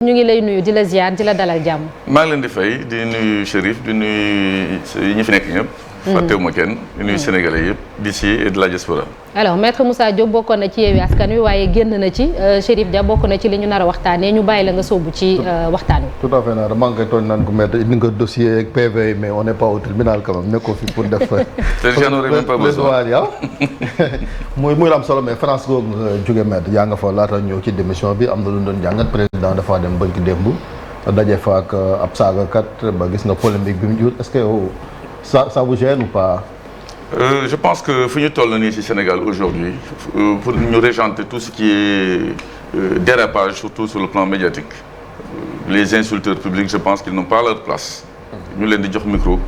ñu ngi lay nuyu di la ziar di la dalal jàmm. maa ngi leen di fay di nuyu Chérif di nuyu ñi fi nekk ñëpp. fàttewuma kenn di nuyu Sénégalais yëpp d'ici et de la diaspora. alors maître Moussa Diop bokkoon na ci Yewwi Askan Wi waaye génn na ci Chérif Dia bokk na ci li ñu nar a waxtaanee ñu bàyyi la nga sóobu ci waxtaan wi. tout à fait naa maa ngi koy tooñ naan ko maître indi nga dossier ak PV mais on n'est pas au tribunal quand même nekkoo fi pour def. j'en aurais même pas besoin muy am solo mais France googu nga jóge maître yaa nga fa laata ñëw ci démission bi am na lu ñu doon jàngat président dafa dem bëgg démb daje fa ak ab saagakat ba gis nga polémique bi mu jur est-ce que yow ça vous gêne ou pas? Je pense que fu ñu toll nii ci Sénégal aujourd'hui pour ñu régenter tout ce qui est dérapage surtout sur le plan médiatique les insulteurs publics je pense qu'ils n'ont pas leur place ñu leen di jox micro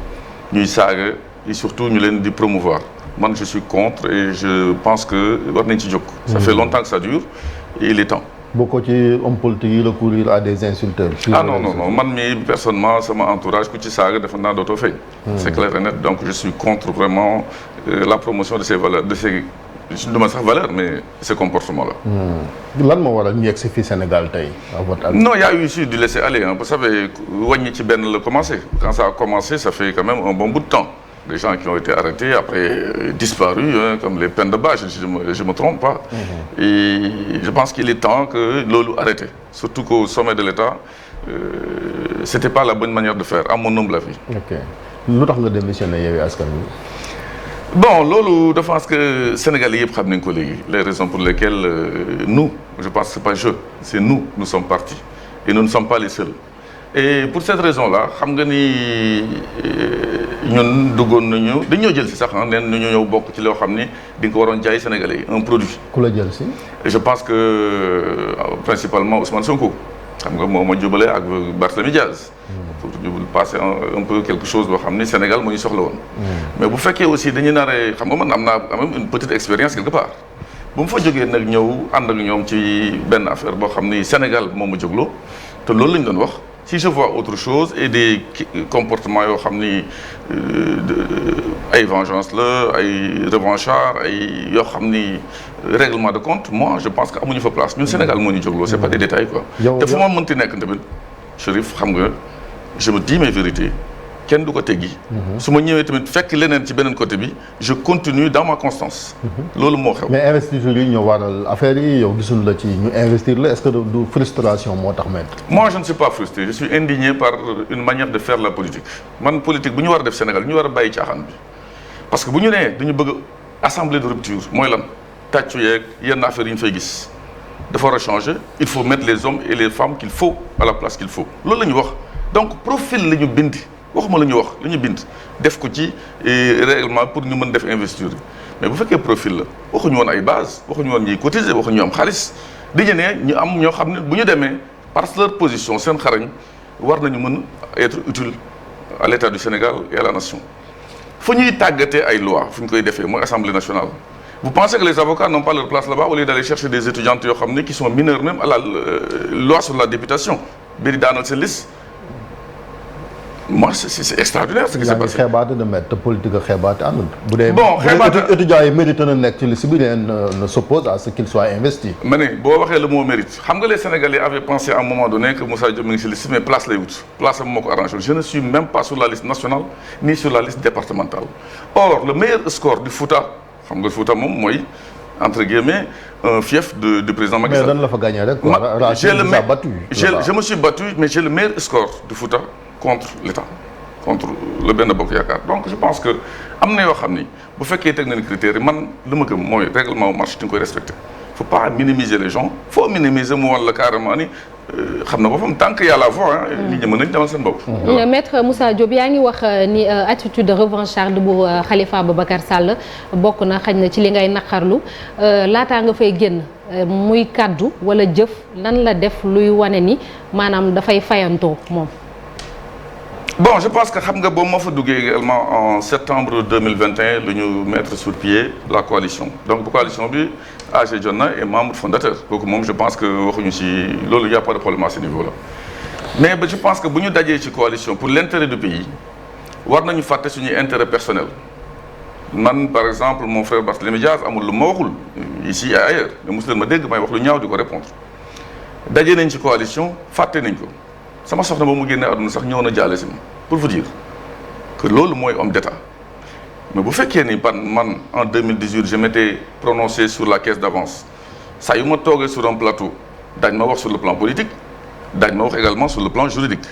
ñuy saaga et surtout ñu leen di promouvoir man je suis contre et je pense que war nañ ci jóg. Ça fait longtemps que ça dure et il est temps. bokkoo ci homme politique yi recourir à des insulteurs. Ah non man mii personnellement sama entourage ku ci saaga dafa naa dootoo feeñ. C'est clair et net donc je suis contre vraiment la promotion de ces valeurs de ces duma sax valeurs mais ces comportements là. lan moo waral ñu yegg si fii Sénégal tey à votre avis? Non, il y a eu ici du laisser aller vous savez wàññi ci benn la commencé quand ça a commencé ça fait quand même un bon bout de temps. Des gens qui ont été arrêtés après disparus comme les peines de bas je me trompe pas. Et je pense qu'il est temps que loolu arrêté surtout qu'au sommet de l'État c'était pas la bonne manière de faire à mon humble avis. ok lu tax nga démissionné Yewwi Askan Wi. Bon loolu je pense que Sénégalais yëpp xam nañ ko léegi les raisons pour lesquelles nous je pense que c'est pas c'est nous sommes partis et nous ne sommes pas les seuls. Et pour cette raison-là xam nga ni ñun duggoon nañu dañoo jël si sax neen ñu ñëw bokk ci loo xam ni di nga ko waroon jaay Sénégalais yi un produit. ku la jël si. je pense que principalement Ousmane Sonko xam nga moo ma jubale ak Barthélémy Diaz. pour jubal passer un peu quelque chose boo xam ni Sénégal moo ñu soxla woon. mais bu fekkee aussi dañuy naree xam nga man am naa quand même une petite expérience quelque part. bu mu fa jógee nag ñëw ànd ak ñoom ci benn affaire boo xam ni Sénégal moo ma jógloo te loolu lañ doon wax. Si je vois autre chose et des comportements yoo xam ni ay vengeance la ay revanchard ay yoo xam ni règlement de compte moi je pense que amuñu fa place ñun Sénégal moo ñu jógloo c'est pas des détails quoi. te fu ma mënti nekk tamit Chérif xam nga je me dis mes vérités kenn du ko teggi. su ma ñëwee tamit fekk leneen ci beneen côté bi je continue dans ma constance. loolu moo xew. mais investisseurs yi ñoo waral affaire yi yow gisul la ci ñu investir la est-ce que du frustration moo tax maître. moi je ne suis pas frustré je suis indigné par une manière de faire la politique man politique bu ñu war a def Sénégal ñu war a bàyyi caaxaan bi parce que bu ñu nee dañu bëgg assemblée de rupture mooy lan tàccu yeeg yenn affaires yi ñu fay gis dafa war a changer il faut mettre les hommes et les femmes qu'il faut à la place qu'il faut loolu la ñu wax donc profil la ñu bind. waxuma la ñu wax la ñu bind def ko ci règlement pour ñu mën def investiture mais bu fekkee profil la waxuñu woon ay base waxuñu woon ñuy cotiser waxuñu ñu am xaalis dañu ne ñu am ñoo xam ne bu ñu demee parce que leur position seen xarañ war nañu mën être utile à l'État du Sénégal et à la nation fu ñuy tàggatee ay loi fu ñu koy defee mooy Assemblée nationale. Vous pensez que les avocats n'ont pas leur place là-bas au lieu d'aller chercher des étudiantes yoo xam ne qui sont mineurs même à la loi sur la députation bi di daanal seen liste. Moi c'est extraordinaire ce qui s'est passé. yaa ngi xeebaate de mettre te politique a xeebaate àndul. bu dee étudiants yi mérite na nekk ci liste bi ne s'oppose à ce qu'il soit investi. ma ne boo waxee le mot mérite xam nga les Sénégalais avaient pensé à un moment donné que Moussa Diop mi ngi ci liste mais place lay wut place am moo ko arrangé je ne suis même pas sur la liste nationale ni sur la liste départementale. Or le meilleur score du Fouta xam nga Fouta moom mooy entre guillemets un fief du président Macky Sall. mais dañ la fa gagné rek quoi. je me suis battu mais j'ai le meilleur score du Fouta. contre l'État contre le Benno Bokk Yaakaar donc je pense que am na yoo xam ni bu fekkee teg nañu critères yi man li ma gëm mooy règlement marche di nga koy respecter faut pas minimiser les gens faut minimiser mu wan la carrément ni xam na boppam tant que y a la voix nit ñi mën nañu demal seen bopp. Maître Moussa Diop yaa ngi wax ni attitude revancharde bu Khalifa Ababacar Sall bokk na xañ na ci li ngay naqarlu laataa nga fay génn muy kaddu wala jëf lan la def luy wane ni maanaam dafay fayantoo moom. Bon je pense que xam nga boobu moo fa duggee également en septembre 2021 lu ñu mettre sur pied la coalition donc bu coalition bi AG Jotna est membre fondateur kooku moom je pense que waxuñu ci loolu y a pas de problème à ce niveau là mais je pense que bu ñu dajee ci coalition pour l'intérêt du pays war nañu fàtte suñuy intérêt personnel man par exemple mon frère Barthélémy Diaz amul lu ma waxul ici et ailleurs mais mosu leen ma dégg may wax lu ñaaw di ko répondre daje nañ ci coalition fàtte nañ ko sama soxna ba mu génnee àdduna sax ñëw na jaale si ma pour vous dire que loolu mooy homme d'État mais bu fekkee ni man en 2018 je m'étais prononcé sur la caisse d'avance saa yu ma toogee sur un plateau daañ ma wax sur le plan politique daañ ma wax également sur le plan juridique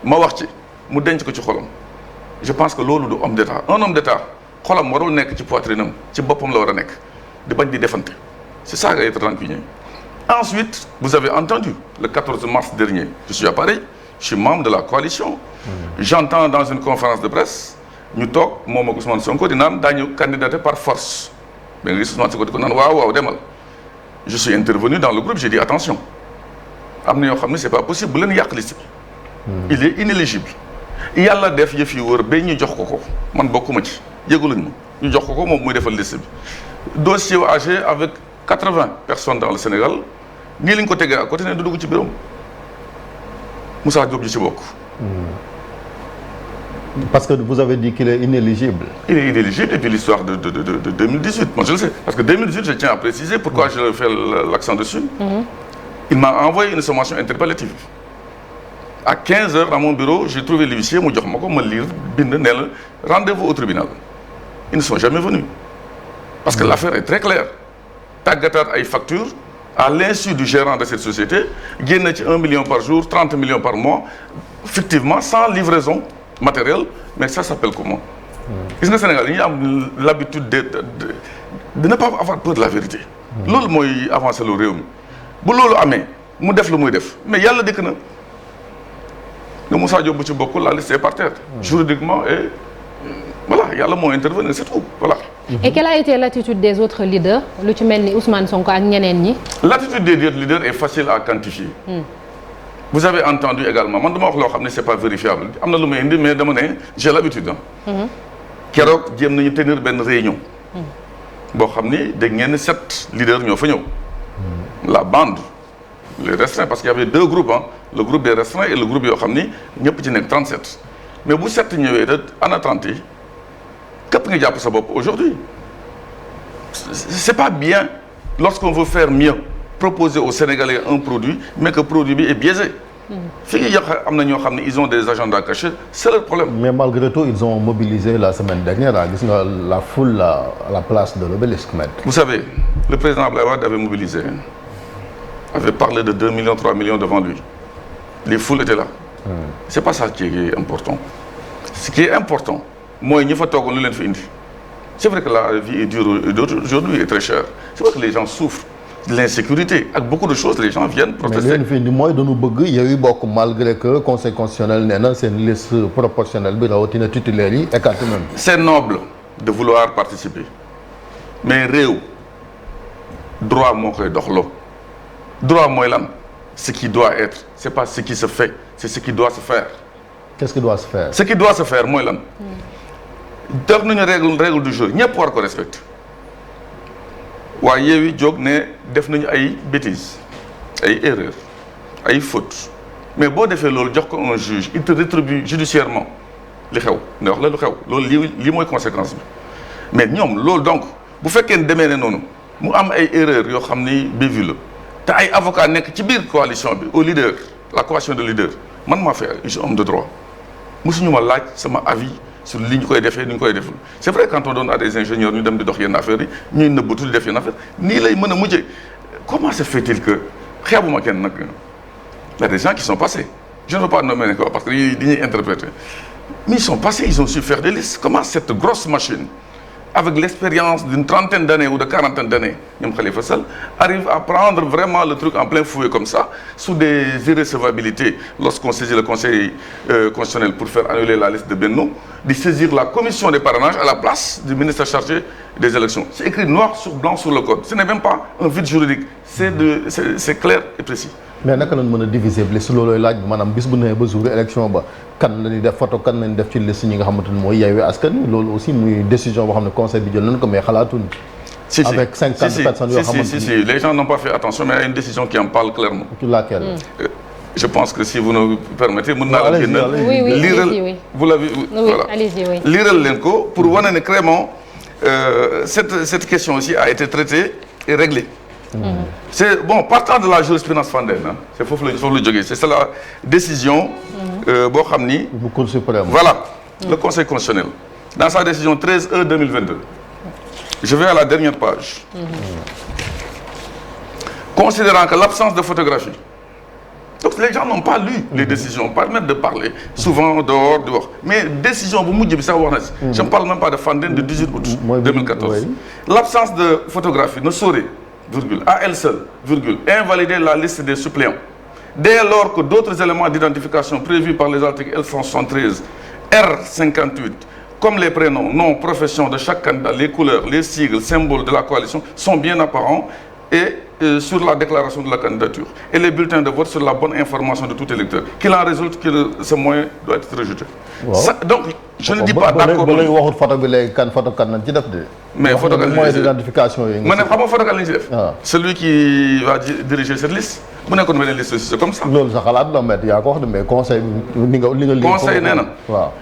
ma wax ci mu denc ko ci xolam je pense que loolu du homme d'État un homme d'État xolam warul nekk ci poitrine am ci boppam la war a nekk di bañ di defante c'est ça être rancunier. Ensuite vous avez entendu le 14 mars dernier je suis à Paris je suis membre de la coalition j'entends dans une conférence de presse ñu toog moom ak Ousmane Sonko di naan daañu candidater par force mais nga gis Ousmane Sonko di ko naan waaw demal je suis intervenu dans le groupe j'ai dit attention am na yoo xam ne c'est pas possible bu leen yàq liste bi il est inéligible yàlla def yëf yi wër ba ñu jox ko man bokkuma ci yëguluñ ma ñu jox ko moom muy defal liste bi dossier âgé avec 80 personnes dans le Sénégal nii lañ ko tegee à côté ne du dugg ci bureau Moussa Diop ji ci bokk. Parce que vous avez dit qu'il est inéligible. Il est inéligible depuis l'histoire de 2018. Moi je le sais parce que 2018 je tiens à préciser pourquoi je fais l'accent dessus. Il m'a envoyé une sommation interpellative. À 15h dans mon bureau j'ai trouvé l'huissier mu jox ma ko ma lire bind ne la rendez-vous au tribunal. Ils ne sont jamais venus parce que l'affaire est très claire tàggataat ay factures à l'insu du gérant de cette société génn ci 1 million par jour 30 millions par mois fictivement sans livraison matérielle mais ça s'appelle comment gis nga Sénégal yi am l'habitude de ne pas avoir peur de la vérité loolu mooy avancer lu réew mi bu loolu amee mu def lu muy def mais yàlla dikk na nga Moussa Diop bu ci bokkul la liste est par terre juridiquement et voilà yàlla moo intervenir c'est tout voilà. Et quelle a été l'attitude des autres leaders lu ci mel ni Ousmane Sonko ak ñeneen ñi. L'attitude des autres leaders est facile à quantifier. Vous avez entendu également man dama wax loo xam ne c'est pas vérifiable am na lu may indi mais dama ne j'ai l'habitude keroog jéem nañu tenir benn réunion. boo xam ni dégg ngeen 7 leaders ñoo fa ñëw. la bande les restreints parce qu'il y avait 2 groupes le groupe des restreints et le groupe yoo xam ni ñëpp ci nekk 37 mais bu 7 ñëwee te ana 30 yi képp nga jàpp sa bopp aujourd'hui c'est pas bien lorsqu'on veut faire mieux proposer aux Sénégalais un produit mais que produit bi est biaisé. fi ngi yàq am na ñoo xam ne ils ont des agendas cachés c'est leur problème. Mais malgré tout ils ont mobilisé la semaine dernière gis nga la foule à la place de l'Obélisque. Vous savez le président Abdoulaye Wade avait mobilisé avait parlé de 2 millions 3 millions devant lui les foules étaient là. C'est pas ça qui est important. Ce qui est important mooy ñi fa toogoon lu leen fi indi c'est vrai que la vie est dure aujourd'hui est très chère c'est vrai que les gens souffrent de l'insécurité ak beaucoup de choses les gens viennent protester. Mais leen fi indi mooy dañu bëgg Yewwi Bokk malgré que conseil constitutionnel nee na seen liste proportionnelle bi rawatina titulaires yi écarté même. C'est noble de vouloir participer mais réew droit moo koy doxloo droit mooy lan ce qui doit être c'est pas ce qui se fait c'est ce qui doit se faire. Qu'est-ce qui doit se faire? Ce qui doit se faire mooy lan. def nañu règle du jeu ñëpp war ko respecter waaye Yewwi jóg ne def nañu ay bêtises ay erreurs ay fautes mais boo defee loolu jox ko un juge il te rétribue judiciairement li xew ne wax la lu xew loolu lii mooy conséquence bi mais ñoom loolu donc bu fekkee ne demee ne noonu mu am ay erreurs yoo xam ni bévu la te ay avocats nekk ci biir coalition bi au leader la coalition de leader man maa fait je suis homme de droit mosuñu ma laaj sama avis sur li ñu koy defee ni ñu koy deful c'est vrai quand on donne à des ingénieurs ñu dem di dox yenn affaires yi ñuy nëbbatu di def yenn affaire nii lay mën a mujjee comment se fait-il que xeebuma kenn nag il y a des gens qui sont passés je ne veux pas nommer quoi parce que dañuy interpréter mais ils sont passés ils ont su faire des listes comment cette grosse machine avec l'expérience d'une trentaine d'années ou de quarantaine d'années ñoom Khalifa Sall arrive à prendre vraiment le truc en plein fouet comme ça sous des irrecevabilités lorsqu'on saisit le conseil constitutionnel pour faire annuler la liste de Benno de saisir la commission des parrainages à la place du ministre chargé des élections c'est écrit noir sur blanc sur le code ce n'est même pas un vide juridique c'est clair et précis. Mais naka lañ mën a diviser liste loolooy laaj bi maanaam bis bu nee ba jour élection ba kan la ñuy def photo kan lañ def ci liste ñi nga xamante ni mooy Yewwi Askan Wi loolu aussi muy décision boo xam ne conseil bi jël nañ ko mais xalaatuñ. avec 50 personnes yoo xamante ni si les gens n'ont pas fait attention mais il y a une décision qui en parle clairement. Laquelle? Je pense que si vous nous permettez mën naa la génn oui vous l'avez voilà liiral leen ko pour wane ne clairement cette question aussi a été traitée et réglée c'est bon partant de la jurisprudence Fandène c'est foofu la jógee c'est la décision boo xam ni bu Cour suprême voilà le Conseil constitutionnel dans sa décision 13/E 2022 je vais à la dernière page considérant que l'absence de photographie donc les gens n'ont pas lu les décisions permettent de parler souvent dehors di wax mais décision bu mujj bi sax wax na si je ne parle même pas de Fandène de 18 août 2014 l'absence de photographie ne saurait virgule à elle seule virgule invalider la liste des suppléants dès lors que d'autres éléments d'identification prévus par les articles L173 R58 comme les prénoms, noms, professions de chaque candidat, les couleurs, les sigles, symboles de la coalition sont bien apparents et sur la déclaration de la candidature et les bulletins de vote sur la bonne information de tout électeur. Qu'il en résulte que ce moyen doit être rejeté. Wow. Ça, donc, je ne dis pas d'accord. ba léegi waxut photo bi léegi photo kan nañ ci def de. mais photo kan moyen d'identification yi. ma ne xam nga photo kan lañ ci def. celui qui va diriger cette liste. bu nekkoon beneen liste aussi c'est comme ça. loolu sa xalaat la mais yaa ko wax de mais conseil ni nga lii. conseil nee na waaw.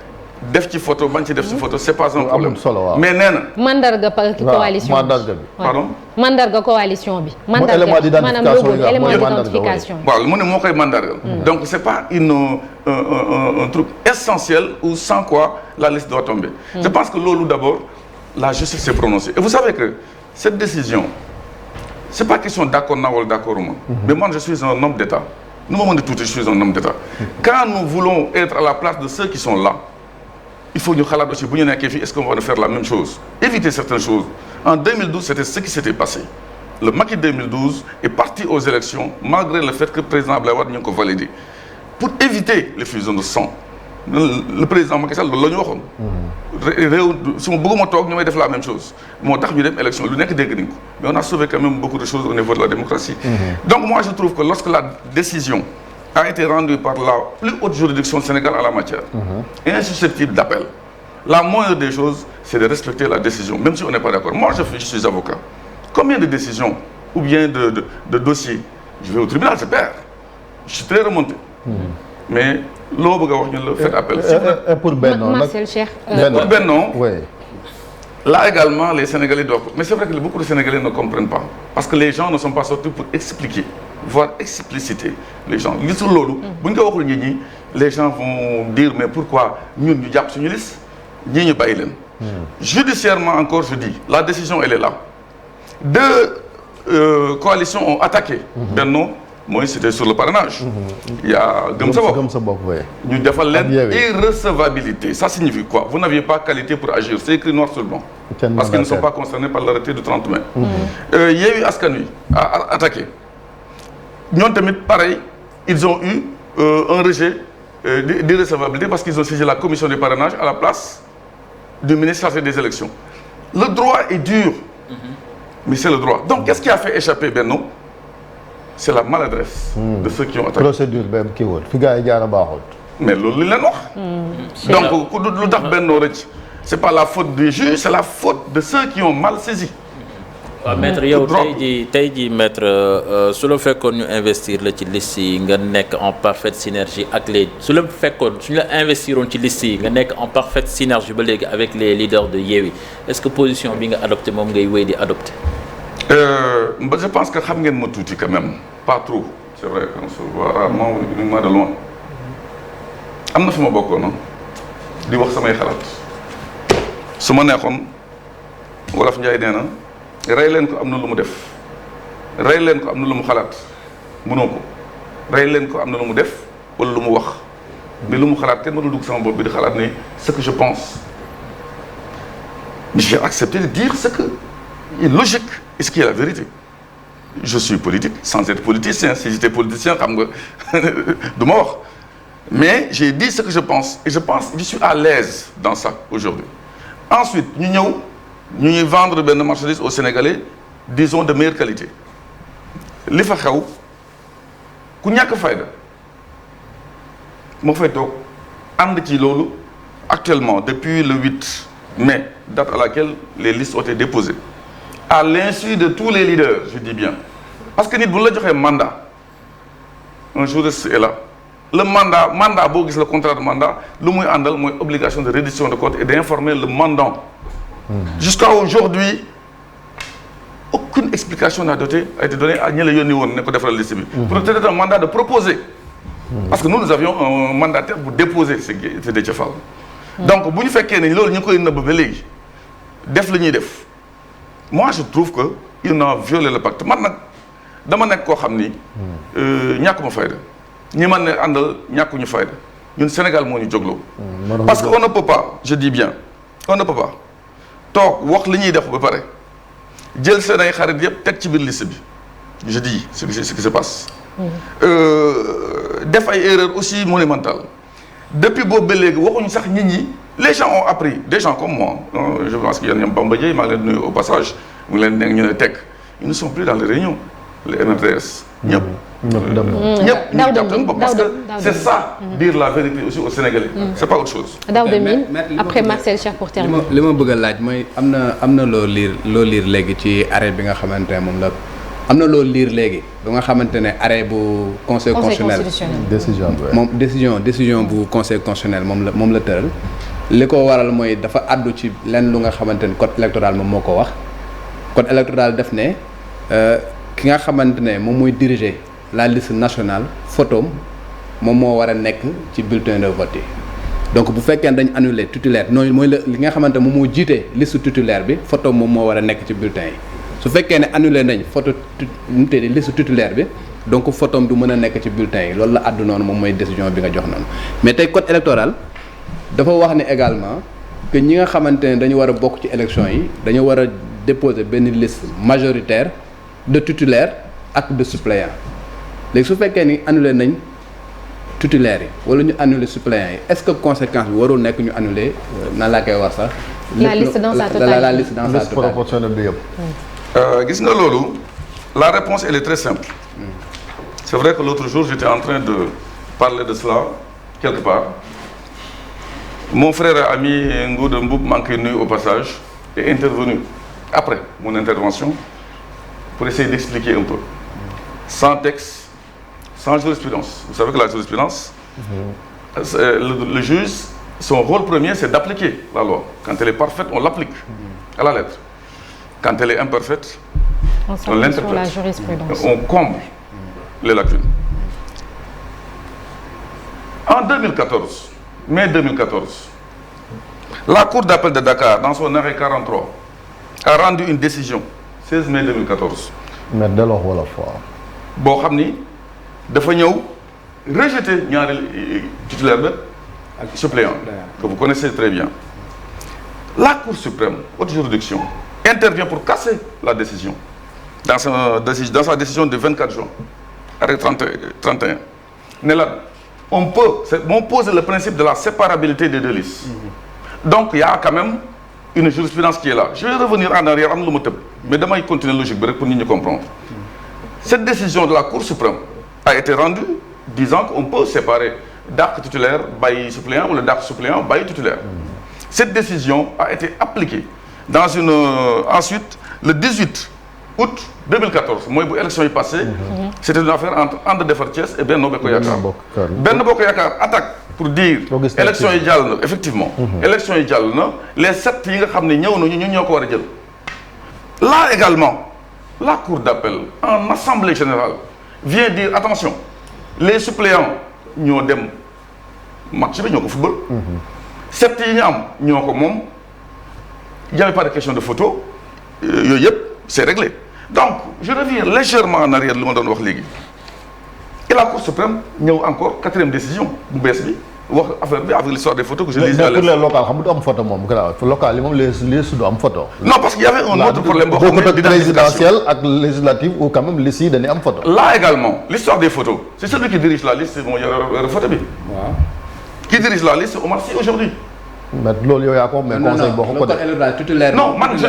def ci photo bañ ci def ci photo c'est pas un problème solo waaw mais nee na. mandarga coalition bi mandarga bi. pardon. mandarga coalition bi. élément d'identification yi élément d'identification. waaw mu ne moo koy mandargal. donc c'est pas un truc essentiel ou sans quoi la liste doit tomber. Je pense que loolu d'abord la justice s'est prononcée et vous savez que cette décision c'est pas question d'accord na wala d'accord ma. mais moi je suis un homme d'État. nu ma mën a tuuti je suis un homme d'État. quand nous voulons être à la place de ceux qui sont là. il faut ñu xalaat aussi bu ñu nekkee fii est-ce qu'on va faire la même chose éviter certaines choses en 2012 c'était ce qui s'était passé le Macky 2012 est parti aux élections malgré le fait que président Abdoulaye Wade ñu ngi ko validé pour éviter l'effusion de sang le président Macky Sall loolu la ñu waxoon réew su ma bëgguma toog ñu may def la même chose moo tax ñu dem élection lu nekk dégg nañ ko mais on a sauvé quand même beaucoup de choses au niveau de la démocratie donc moi je trouve que lorsque la décision a été rendu par la plus haute juridiction du Sénégal en la matière, insusceptible d'appel. La moindre des choses, c'est de respecter la décision, même si on n'est pas d'accord. Moi, je suis avocat. Combien de décisions ou bien de dossiers, je vais au tribunal, je perds. Je suis très remonté. Mais loo bëgg a wax ñu la faites appel. Et pour Benno nag pour Benno, oui. Là également, les Sénégalais doivent... Mais c'est vrai que beaucoup de Sénégalais ne comprennent pas. Parce que les gens ne sont pas sortis pour expliquer, voire expliciter les gens. Les gens vont dire, mais pourquoi nous nous avons sur une liste, nous nous avons. Judiciairement encore, je dis, la décision, elle est là. Deux coalitions ont attaqué Benno. Moi, c'était sur le parrainage. Il y a Gamsabok. Nous devons l'irrecevabilité. Ça signifie quoi? Vous n'aviez pas qualité pour agir. C'est écrit noir sur le blanc. Parce qu'ils ne sont pas concernés par l'arrêté du 30 mai. Il y a eu Askanui à attaquer. Nous, pareil, ils ont eu un rejet d'irrecevabilité parce qu'ils ont saisi la commission du parrainage à la place du ministre chargé des élections. Le droit est dur, mais c'est le droit. Donc, qu'est-ce qui a fait échapper Benno? C'est la maladresse de ceux qui ont attaqué. Procédure même qui vaut. Mais donc, c'est pas la faute des juges, c'est la faute de ceux qui ont mal saisi. maître yow tey jii maître su la fekkoon ñu investir la ci liste yi nga nekk en parfaite synergie ak les su la fekkoon suñu la investiroon ci liste yi nga nekk en parfaite synergie ba léegi avec les leaders de Yewwi est-ce que position bi nga adopté moom ngay wéy di adopté. Je pense que xam ngeen ma tuuti quand même pas trop c'est vrai qu'on se voit rarement uniquement de loin am na fi ma bokkoon di wax samay xalaat su ma neexoon Wolof Njaay nee na rey leen ko am na lu mu def rey leen ko am na lu mu xalaat mënoo ko rey leen ko am na lu mu def wala lu mu wax mais lu mu xalaat kenn mënul dugg sama bopp bi di xalaat ne ce que je pense mais j'ai accepté de dire ce que est logique et ce qui est la vérité. Je suis politique sans être politicien. Si j'étais politicien, mais j'ai dit ce que je pense et je suis à l'aise dans ça aujourd'hui. Ensuite, nous vendre des marchandises aux Sénégalais, disons de meilleure qualité. Les faxaw ku ñàkk fayda moo fay toog ànd ci loolu actuellement depuis le 8 mai, date à laquelle les listes ont été déposées. À l'insu de tous les leaders, je dis bien. Parce que nit bu la joxee mandat un juriste est là. Le mandat boo gis le contrat de mandat lu muy àndal mooy obligation de reddition de comptes et d'informer le mandant. Jusqu'à aujourd'hui aucune explication n'a été donnée à ñi la yónni woon ne ko defaral liste bi. pour peut-être un mandat de proposer. parce que nous avions un mandataire pour déposer c'est Déthié Fall. donc bu ñu fekkee ne loolu ñu koy nëbb ba léegi def li ñuy def moi je trouve que il n'a violé le pacte man nag dama nekk koo xam ni ñàkkuma fayda ñi man ne àndal ñàkkuñu fayda ñun Sénégal moo ñu jógloo. parce que on ne peut pas je dis bien on ne peut pas toog wax li ñuy def ba pare jël seen ay xarit yëpp teg ci biir liste bi je dis ce qui se passe. def ay erreurs aussi monumentales depuis boobu ba léegi waxuñu sax nit ñi les gens ont appris des gens comme moi je pense que yéen ñoom Bamba Dièye maa ngi leen nuyu au passage mu ngi leen nekk ñu ne teg ils ne sont plus dans les réunions les MRDS ñëpp. ñëpp ñu jàpp bopp parce que c'est ça dire la vérité aussi aux Sénégalais. c'est pas autre chose. Daouda Mine après Marcel Cheikh pour terminer. li ma bëgg a laaj mooy am na loo liir léegi ci arrêt bi nga xamante ne moom la. am na loolu liir léegi ba nga xamante ne arrêt bu conseil constitutionnel décision bu conseil constitutionnel moom la tëral li ko waral mooy dafa àddu ci lenn lu nga xamante ne code électoral moom moo ko wax code électoral def ne ki nga xamante ne moom mooy diriger la liste nationale photom moom moo war a nekk ci bulletin de vote yi donc bu fekkee dañ annuler titulaire noonu mooy li nga xamante moom moo jiite liste titulaire bi photom moom moo war a nekk ci bulletin yi su fekkee ne annulé nañ photo liste titulaire bi donc photom du mën a nekk ci bulletin yi loolu la àddu noonu moom mooy décision bi nga jox noonu mais tey code électoral dafa wax ne également que ñi nga xamante ne dañu war a bokk ci élection yi dañu war a déposer benn liste majoritaire de titulaire ak de suppléant léegi su fekkee ni annulé nañ titulaire yi wala ñu annulé suppléant yi est-ce que conséquence bi warul nekk ñu annulé nan laa koy wax sax la liste dans sa totalité la liste dans sa totalité proportionnelle bi yëpp. gis nga loolu la réponse elle est très simple. C'est vrai que l'autre jour j'étais en train de parler de cela quelque part. Mon frère et ami Ngouda Mboup maa ngi koy nuyu au passage est intervenu après mon intervention pour essayer d'expliquer un peu. Sans texte, sans jurisprudence. Vous savez que la jurisprudence, le juge, son rôle premier c'est d'appliquer la loi. Quand elle est parfaite, on l'applique à la lettre. Quand elle est imparfaite, on l'interprète. La jurisprudence. On comble les lacunes. En 2014, mai 2014, la Cour d'appel de Dakar, dans son arrêt 43, a rendu une décision, 16 mai 2014. mais delloo wala fois. boo xam ni dafa ñëw rejeter ñaari titulaire ba ak suppléant que vous connaissez très bien. La Cour suprême, haute juridiction, intervient pour casser la décision dans sa décision de 24 juin, arrêt 31. Ne la on pose le principe de la séparabilité des deux listes. Donc il y a quand même une jurisprudence qui est là. Je vais revenir en arrière am lu ma tëb mais damay continuer logique bi rek pour nit ñi comprendre. Cette décision de la Cour suprême a été rendue disant qu'on peut séparer dàq titulaire bàyyi suppléant wala dàq suppléant bàyyi titulaire. Cette décision a été appliquée dans ensuite le 18 août 2014 mooy bu élection yi passé. C'était une affaire entre And Defar Thiès et Benno Bokk Yaakaar. Benno Bokk Yaakaar attaque pour dire élection yi jàll na effectivement. élection yi jàll na les 7 yi nga xam ne ñëw nañu ñun ñoo ko war a jël. Là également la Cour d'appel en assemblée générale vient dire attention les suppléants ñoo dem match bi ñoo ko football. 7 yi ñu am ñoo ko moom il y avait pas de question de photo yooyu yëpp c'est réglé donc je reviens légèrement en arrière li ma doon wax léegi et la Cour suprême ñëw encore 4e décision bu bees bi wax affaire bi avec l'histoire des photos que je lisais à mais pour les locales xam nga du am photo moom local yi moom les du am photo. non parce qu'il y avait un autre problème boo xam ne présidentiel ak législative ou quand même liste yi dañuy am photo. là également l'histoire des photos c'est celui qui dirige la liste moo yor photo bi. waaw. qui dirige la liste Omar Sy aujourd'hui. mais loolu yow yaa ko mais conseil boo ko de. non man je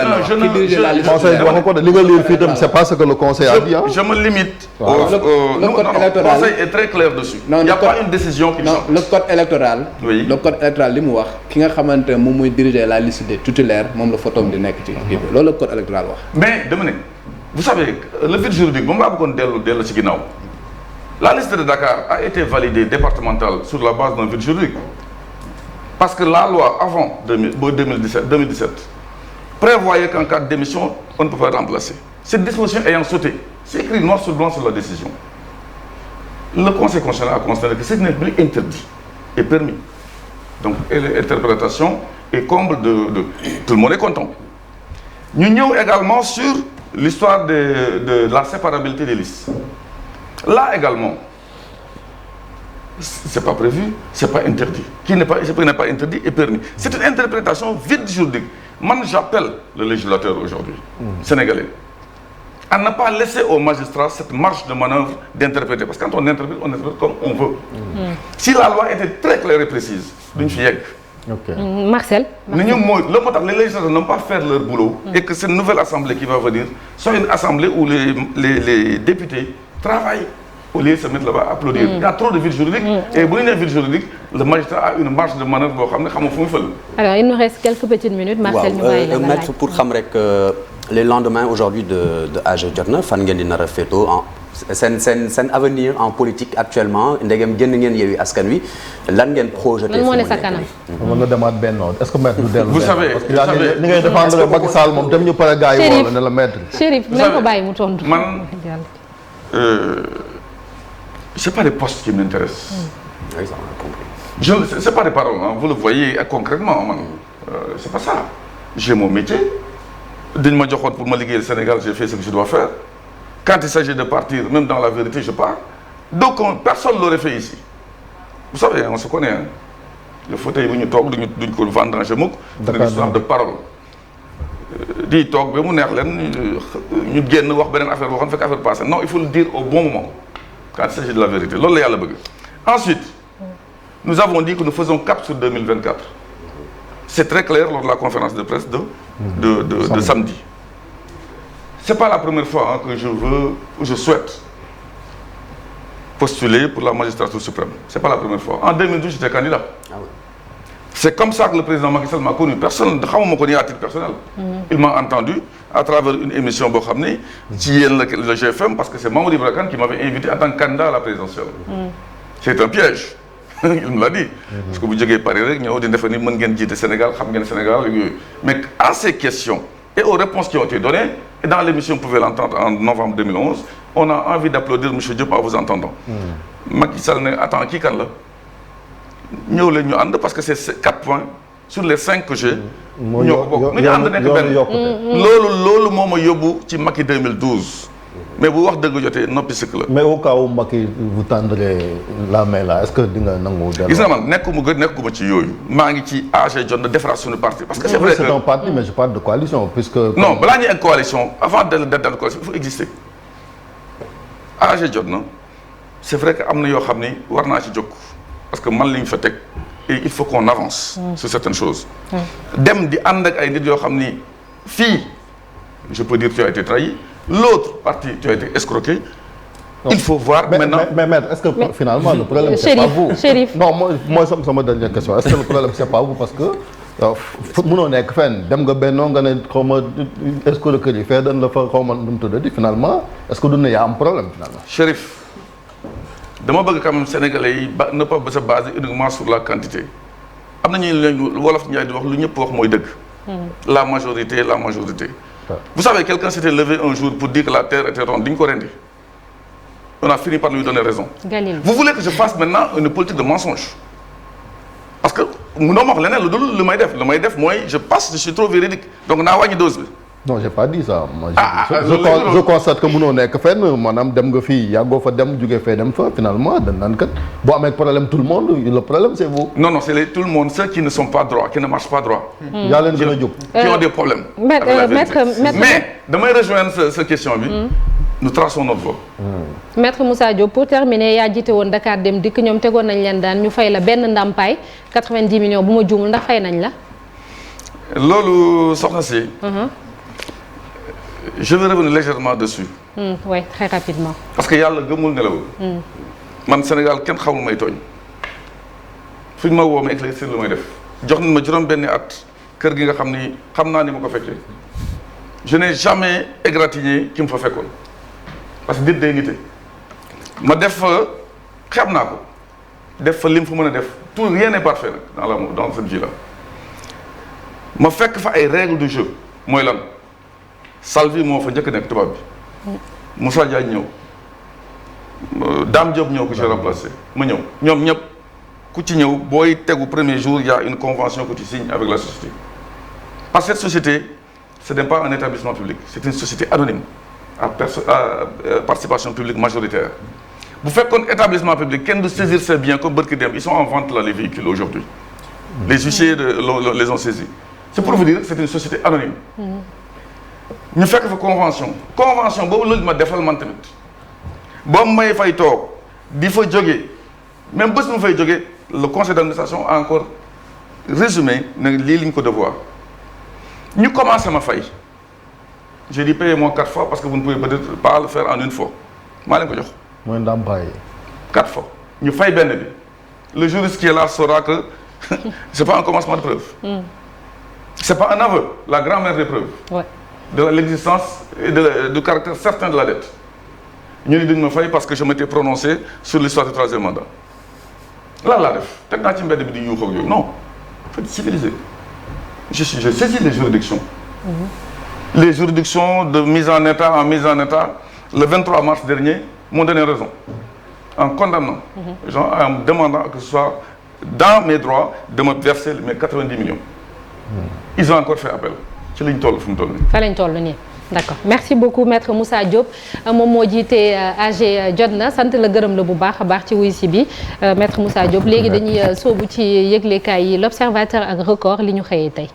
conseil boo ko de li nga lire fii tam c'est pas ce que le conseil a dit hein. je me limite. le code électoral le conseil est très clair dessus. il n'y a pas une décision qui change. le code électoral. oui le code électoral li mu wax ki nga xamante ne moom mooy diriger la liste des titulaires moom la photom di nekk ci kii bi loolu le code électoral wax. mais dama ne vous savez le vide juridique moom laa bëggoon dellu ci ginnaaw la liste de Dakar a été validée départementale sur la base d'un vide juridique. Parce que la loi avant 2017 prévoyait qu'en cas de démission, on ne peut pas remplacer. cette disposition ayant sauté, c'est écrit noir sur blanc sur la décision. Le Conseil constitutionnel a considéré que ce n'est plus interdit et permis. Donc, l'interprétation est comble de... Tout le monde est content. Nous sommes également sur l'histoire de la séparabilité des listes. Là également, c'est pas prévu, c'est pas interdit. Ce qui n'est pas interdit est permis. C'est une interprétation vide juridique. Moi, j'appelle le législateur aujourd'hui, sénégalais, à ne pas laisser aux magistrats cette marge de manœuvre d'interpréter. Parce que quand on interprète comme on veut. Si la loi était très claire et précise, d'une fille. Marcel. Les législateurs n'ont pas fait leur boulot et que cette nouvelle assemblée qui va venir soit une assemblée où les députés travaillent au lieu de se mettre là-bas à applaudir. Il y a trop de vide juridique et pour une vide juridique, le magistrat a une marge de manœuvre. Alors, il nous reste quelques petites minutes. Marcel, maître, pour savoir que les lendemains aujourd'hui de AG Jotna, fan ngeen di nar a féetoo seen avenir en politique actuellement ndegem génn ngeen Yewwi Askan Wi lan ngeen projeté. lan moo ne sa kanam. mën nga demaat benn est-ce que maître du dellu. vous savez parce que ni ngay défendre Macky Sall moom dem ñu pare gars yi woo la ne la maître. Chérif nañ ko bàyyi mu tontu. Man c'est pas les postes qui m'intéressent. Oui, ça on a compris. C'est pas des paroles, hein. Vous le voyez concrètement. C'est pas ça. J'ai mon métier. Pour me liguer le Sénégal, j'ai fait ce que je dois faire. Quand il s'agit de partir, même dans la vérité, je pars. Donc personne ne l'aurait fait ici. Vous savez, on se connaît. Hein. Le fauteuil, nous talk, nous vendons chez nous. C'est une histoire de parole. Dit talk, nous gagnons, nous avons affaire, nous avons affaire passer. Non, il faut le dire au bon moment. Quand il s'agit de la vérité. Ensuite, nous avons dit que nous faisons cap sur 2024. C'est très clair lors de la conférence de presse de samedi. Ce n'est pas la première fois hein, que je souhaite postuler pour la magistrature suprême. Ce n'est pas la première fois. En 2012, j'étais candidat. Ah oui. C'est comme ça que le président Macky Sall m'a connu. Personne ne m'a connu à titre personnel. Il m'a entendu à travers une émission Bokhamni, qui est le GFM, parce que c'est Mamoudi Ibrakan qui m'avait invité en tant que candidat à la présidentielle. C'est un piège. Il me l'a dit. Parce que vous dites que nous avons défini le Sénégal, le Sénégal. Mais à ces questions et aux réponses qui ont été données, et dans l'émission, vous pouvez l'entendre en novembre 2011, on a envie d'applaudir M. Diop en vous entendant. Macky Sall attends, qui est là? Nous avons parce que c'est 4 points sur les 5 que j'ai. Nous avons Lolo Macky 2012. Mais vous avez dit non psychologue. Mais au cas où Macky vous tendrez la main là, est-ce que vous avez dit ça? Parce que c'est vrai que c'est un parti, mais je parle de coalition. Puisque non, il y a une coalition. Avant d'être dans la coalition, il faut exister. C'est vrai que parce que mal ligne fait et il faut qu'on avance sur certaines choses. Dem di and ak ay nit yo xamni fi je peux dire que tu as été trahi, l'autre partie tu as été escroqué. Non. Il faut voir maintenant. Mais est-ce que finalement le problème c'est pas vous? Chérif. Non, moi ça ma dernière question. Est-ce que le problème c'est pas vous parce que mënoo nekk fenn dem nga benno nga ne xawma escroquerie fee dañ la fa xawma nu mu tuddati finalement est-ce que du ne yaa am problème finalement? Chérif. Dama bëgg quand même sénégalais ne pas se baser uniquement sur la quantité. Amna ñi wolof ñay di wax lu ñëpp wax moy dëgg. La majorité. Vous savez, quelqu'un s'était levé un jour pour dire que la terre était ronde. On a fini par lui donner raison. Galil. Vous voulez que je fasse maintenant une politique de mensonge? Parce que le Maïdef, moi, je passe, je suis trop véridique. Donc, on a une dose. Non, j'ai pas dit ça. Moi, je constate que mon nek fenn manam dem nga fi yago fa dem jugé fe dem fa finalement dañ nan kat bo amé problème tout le monde le problème c'est vous. Non, c'est tout le monde ceux qui ne sont pas droits, qui ne marchent pas droit. Ya leen gëna juk. Qui ont des problèmes. Mais damay rejoindre cette question bi. Nous traçons notre voie. Maître Moussa Diop pour terminer yaa jiite woon Dakar Dem Dikk ñoom tegoon nañ leen daan ñu fay la benn ndàmpaay 90 millions bu ma juumul ndax fay nañ la. Loolu soxna si. Je vais revenir légèrement dessus. Oui, très rapidement. Parce que yàlla gëmul nelaw. Man Sénégal kenn xamul may tooñ. Fuñ ma woo ma éclaircir lu may def. Jox nañ ma juróom benni at kër gi nga xam ni xam naa ni ma ko fekkee. Je n'ai jamais égratigné ki mu fa fekkoon. Parce que nit day nite. Ma def fa xam naa ko. Def fa lim fa mën a def. Tout rien n'est parfait nag dans cette vie là. Ma fekk fa ay règles du jeu mooy lan. Salvi moo fa njëkk nekk tubaab bi Moussa Diagne ñëw Dame Diop ñëw ko j'ai remplacé ma ñëw ñoom ñëpp ku ci ñëw booy tegu premier jour il y a une convention que tu signes avec la société parce que cette société ce n'est pas un établissement public c'est une société anonyme à participation publique majoritaire bu fekkoon établissement public kenn du saisir ses biens comme bërki dem ils sont en vente là les véhicules aujourd'hui les huissiers les ont saisis c'est pour vous dire que c'est une société anonyme ñu fekk fa convention boobu loolu ma defal man tamit boobu may fay toog di fa jógee même bés mu fay jógee le conseil d'administration a encore résumé ne lii liñ ko devoir ñu commencé ma fay j'ai dit payez-moi 4 fois parce que vous ne pouvez peut-être pas le faire en une fois maa leen ko jox mooy ndàmpaay 4 fois ñu fay benn bi le juriste qui est là saura que c'est pas un commencement de preuve c'est pas un aveu la grand-mère des preuves de l'existence et du caractère certain de la dette ñu ni duñ ma fay parce que je m'étais prononcé sur l'histoire du troisième mandat lan laa def teg naa ci mbedd bi di yuuxu ak yooyu non faut être civilisé j'ai saisi les juridictions les juridictions de mise en état le 23 mars dernier m'ont donné raison en condamnant les gens en me demandant que ce soit dans mes droits de me verser mes 90 millions ils ont encore fait appel ci liñ toll fu mu toll nii. fa lañ toll nii d'accord merci beaucoup maître Moussa Diop moom moo jiite AG Jotna sant la gërëm la bu baax a baax ci wuy si bi maître Moussa Diop léegi dañuy soobu ci yëglekaay yi l'Observateur ak Record li ñu xëyee tey.